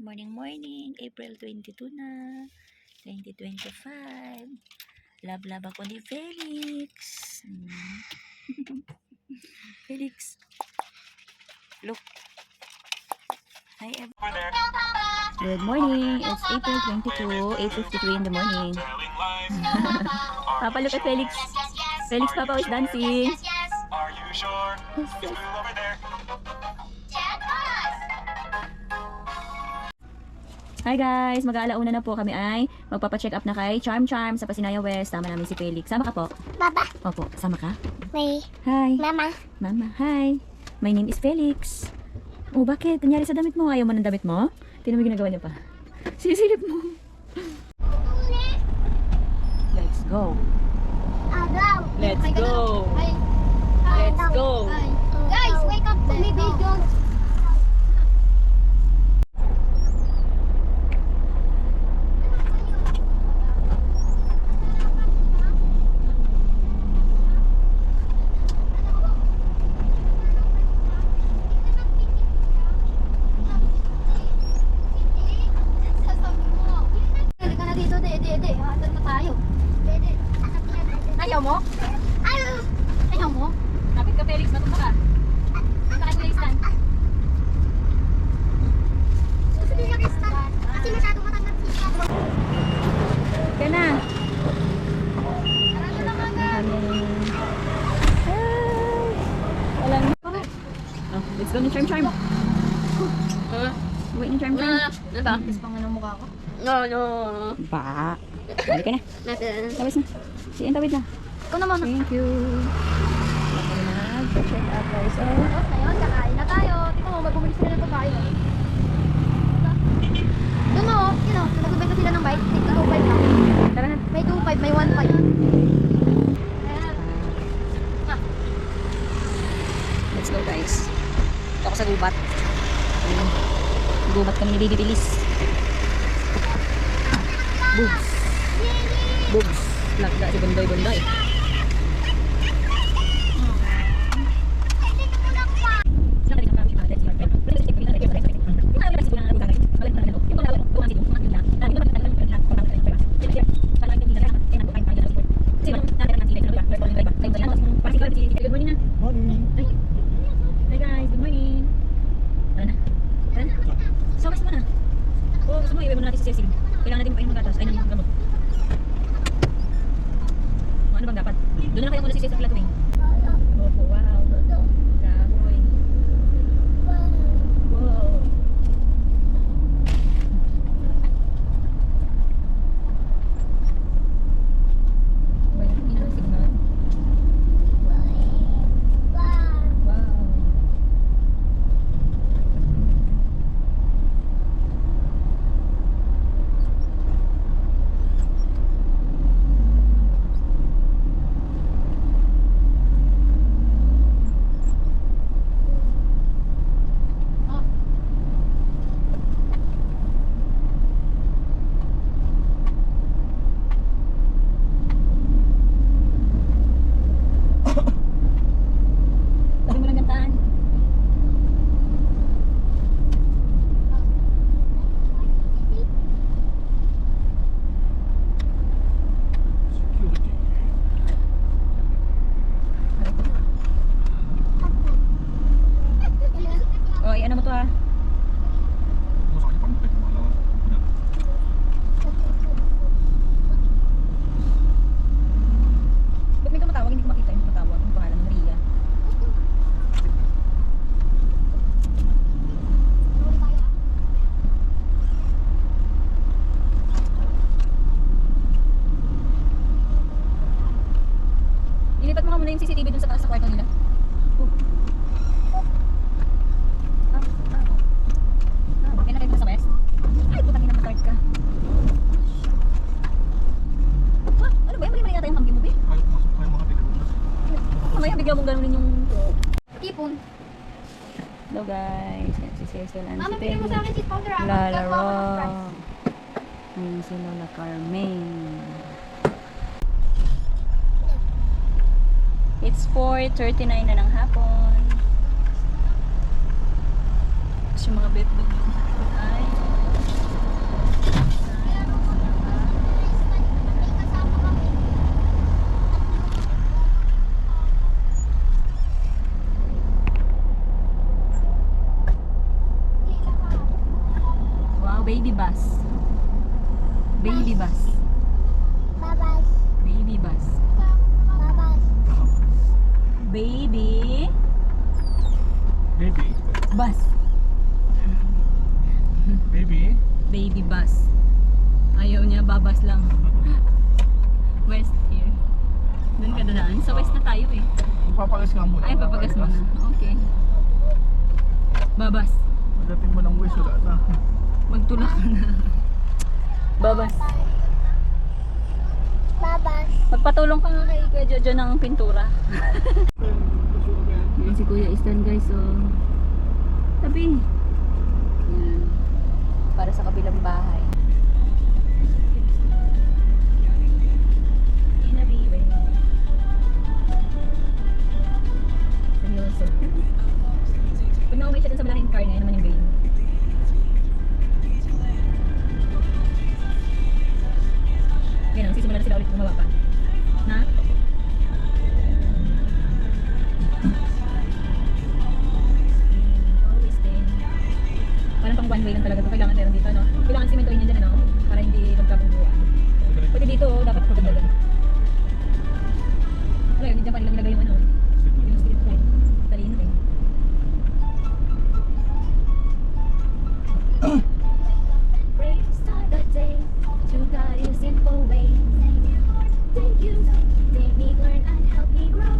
Morning, morning. April 22 na. 2025. Love ako ni Felix. Felix. Look. Hi, everyone. Good morning. It's April 22, 8:53 in the morning. Papa, look at Felix. Felix, Papa is dancing. Are you sure? Yes, yes. Over there. Hi guys, mag-aalauna na po kami ay magpapacheck up na kay Charm sa Pasinaya West. Tama namin si Felix. Sama ka po? Baba. Opo, sama ka? May. Hi. Mama. Mama, hi. My name is Felix. Oh, bakit? Nangyari sa damit mo? Ayaw mo ng damit mo? Tingnan mo ginagawa niya pa. Sisilip mo. Let's go. Let's go. Let's go. Guys, wake up to me, big dog. Ayaw mo? Ayaw mo? Kapit ka, Felix. Matumba ka. Matumba ka, Felix. Susunod na Kristal. Kasi masyadong matanggat siya. Kaya na. Walang... Oh, let's go ng Charm. Wait ng Charm. Ano ba? Ispang ng mukha ko? No. Ba? Balik ka na. Tawis na. Siyan, tawid na. Ikaw naman. Thank you. Check out guys. Tapos ngayon, kakain na tayo. Tingnan mo, may bumili sila ng pagkain. Doon o, nagbibenta sila ng bite. Tignan 2.5 lang. Tara na. May 2.5, may 1.5. Let's go guys. Ito ako sa gubat. Gubat kami ni Baby Bilis. Boobs. Boobs. Lagda si Bundoy. Good morning na. Morning. Hi guys, good morning. Tara na. Sawas mo na. Oo, gusto mo, iwi mo na natin si Cecil. Kailangan natin mag-ayun mag-gatas. Ay, nang gamot. Ano bang dapat? Doon na kaya muna si Cecil sa Flatwing. Opo, wow. Kahoy. Wow. Wala yung pinaka-signal. Wow. Tabi mo lang gantaan. Security. O, ano mo to ha? Masakit pa rin malaw. Ba't may tumatawag? Hindi ko makita yung tumatawag. Ang pangalan ng Ria. Ilipat mo nga muna yung CCTV dun sa taas sa kwarto nila. Okay na kayo sa west? Ay, putang ina, matard ka. Ano ba yan? Mali-mali yata yung hanggi mo, be? Ayaw pumasok pa yung mga tigadulas. Mamaya bigla mong ganunin yung... Tipon. Hello guys, yan si Cecil and Mama, si pinag mo sa akin cheese powder. Lalaro. Ayun si Lola Carmen. It's 4:39 na ng hapon. Tapos yung mga bed ay Baby bus. Baby bus. Babas. Baby bus. Babas. Baby Baby. bus. Baby. Baby bus. Ayaw niya, babas lang. West here. Doon ka dadaan. Sa west na tayo eh. Papagas nga muna. Ay, papagas mo na. Okay. Babas. Pagdating mo ng West, wala na. Magtulak ka na. Babas. Babas. Magpatulong ka nga kay Kuya Jojo ng pintura. Yan si Kuya Istan guys. So, tabi. Yan. Para sa kabilang bahay. Seryoso. Pag nauwi siya dun sa malaking car na, yan naman yung baby. Ganun, sisimula na sila ulit gumawa pa. Na? Always din. Parang pang one way lang talaga ito. Kailangan meron dito, no? Kailangan simentoin niya dyan, ano? Para hindi magkabungguan. Pati dito, dapat pagdadagan. Wala, hindi dyan pa nila nilagay yung ano. Yung street light. Talino eh. Pray, start the day. To God in simple ways. Thank you. Make me learn and help me grow.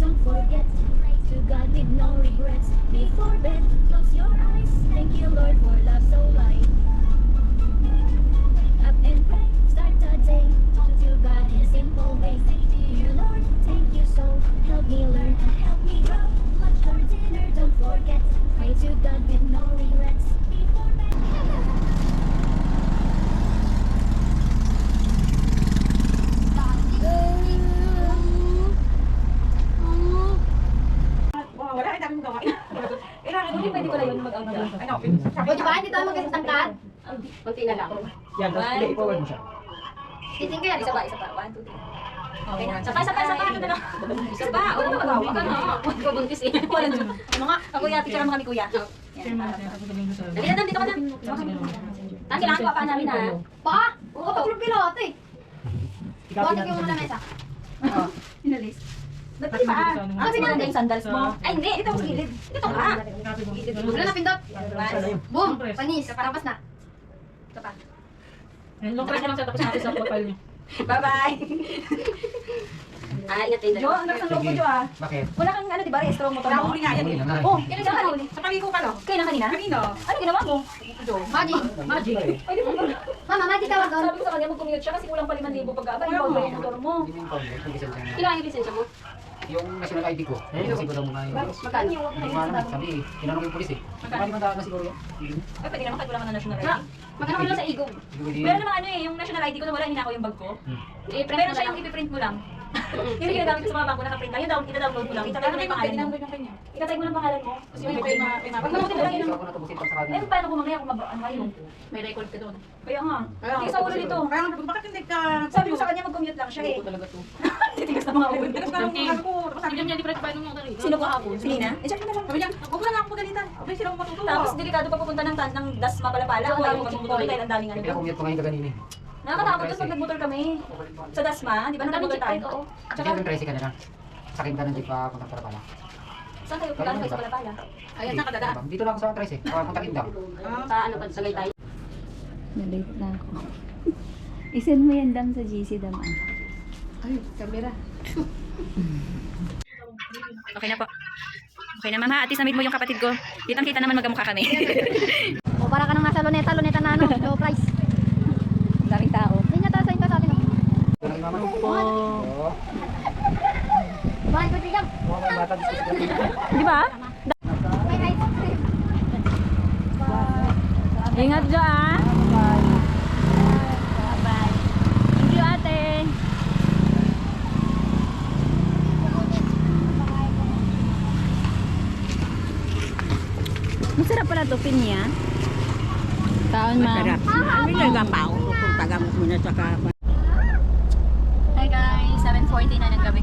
Don't forget. Pray to God with no regrets. Before bed, close your eyes. Thank you, Lord, for love so wide. Up and pray. Start the day. To God in simple ways. Thank you, Lord. Thank you so. Help me learn and help me grow. Lunch or dinner, don't forget. Pray to God with no regrets. Before bed. Wow, wala ay dami mong gawain. Kailangan Hindi pwede ko na yun mag-out na. Ano, O, di ba? Hindi tayo magkasangkat. konti na lang. Yan, tapos One, i-forward mo siya. Titing ko yan. Isa pa. 1, 2, 3. Okay na. Sapa. Ito na lang. Isa pa. Oo, magawa ka na. Huwag ko buntis eh. Wala dun. Ano nga? Ako kuya, picture mo kami kuya. Yan. Dali na, dito ka na. Tan, kailangan ko apaan namin ha. Pa! Huwag ka patulog piloto eh. Bakit yung muna mesa? Inalis. Ba't di ba? Ang pinanda yung sandals mo. Ay hindi, ito ang gilid. Ito ka. Wala na pindot. Boom! Panis. Tapos na. Ito pa. Long press lang siya tapos natin sa profile niyo. Bye-bye. Ingat din. Jo, ang lakas ng loob mo, Jo ah. Bakit? Wala kang ano, di ba? Restro motor mo. Nakahuli nga yan eh. Oh, kailan ka nahuli? Sa paliko ka no? Kailan kanina? Kanino? Ano ginawa mo? Magic. Magic. Pwede mo ba? Mama, magic tawag doon. Sabi ko sa kanya mag-commute siya kasi kulang pa 5,000 pag-abay. Yung bago yung motor mo. Kailangan yung lisensya mo? Yung national ID ko, siguro daw muna yun. Magkano? Hindi ko alam, sabi eh, tinanong yung polis eh. Magkano na siguro yun? Ay, pwede naman kahit wala ka na national ID. Magkano ka lang sa igong? Meron naman ano eh, yung national ID ko na wala, hinako yung bag ko. Eh, Meron siya yung ipiprint mo lang. Yung ginagamit ko sa mga bangko, nakaprint lang. Yun daw, ita-download mo lang. Itatag mo lang yung pangalan mo. yung kanya. Itatag mo lang pangalan mo. Kasi yung kay Pag nabuti mo lang yun. Hindi ako natubusin pag sa Eh, kanya. paano kung mamaya kung ano kayo? May record ka doon. Kaya nga. Hindi sa ulo nito. Kaya nga, bakit hindi ka... Sabi ko sa kanya mag-commute lang siya eh. talaga to. Titigas na mga ulo. Tapos parang sabi ko, sabi niya hindi pa rin ng motor eh. Sino ko hapon? Si Nina? Eh, check mo na lang. Sabi niya, huwag na lang ako magalitan. Abay, sila akong matutuwa. Tapos delikado pa pupunta ng Das Mapalapala. Ang daming magmumotor dahil ang daming ano. Kaya commute ko ngayon kaganini. Nakakatakot doon pag nagmotor kami. Sa Dasma, di ba nagmotor tayo? Oo. Tsaka yung tricycle ka na lang. Sakin ka ng jeep pa punta para pala. Saan kayo? Kailan kayo sa Palapala? Ayan, nakadadaan. Dito na ako sa tricycle, punta Kindaw. Sa ano pa, sa tayo. Na-late na ako. I-send mo yan dam sa GC dam. Ay, kamera. Okay na po. Okay na ma'am ha, at least na-meet mo yung kapatid ko. Kitang-kita naman magkamukha kami. O, para ka nang nasa luneta na ano. Low price. Daming tao. Hindi niya tayo sa atin. Ito na yung mama. Oo. Bakit ko tigam? Oo, mga bata. Di ba? May ice cream. Ingat dyan ah. Bye-bye. Thank you ate. Masarap pala to, pinya. Taon ma'am. Hi guys, 7:40 na ng gabi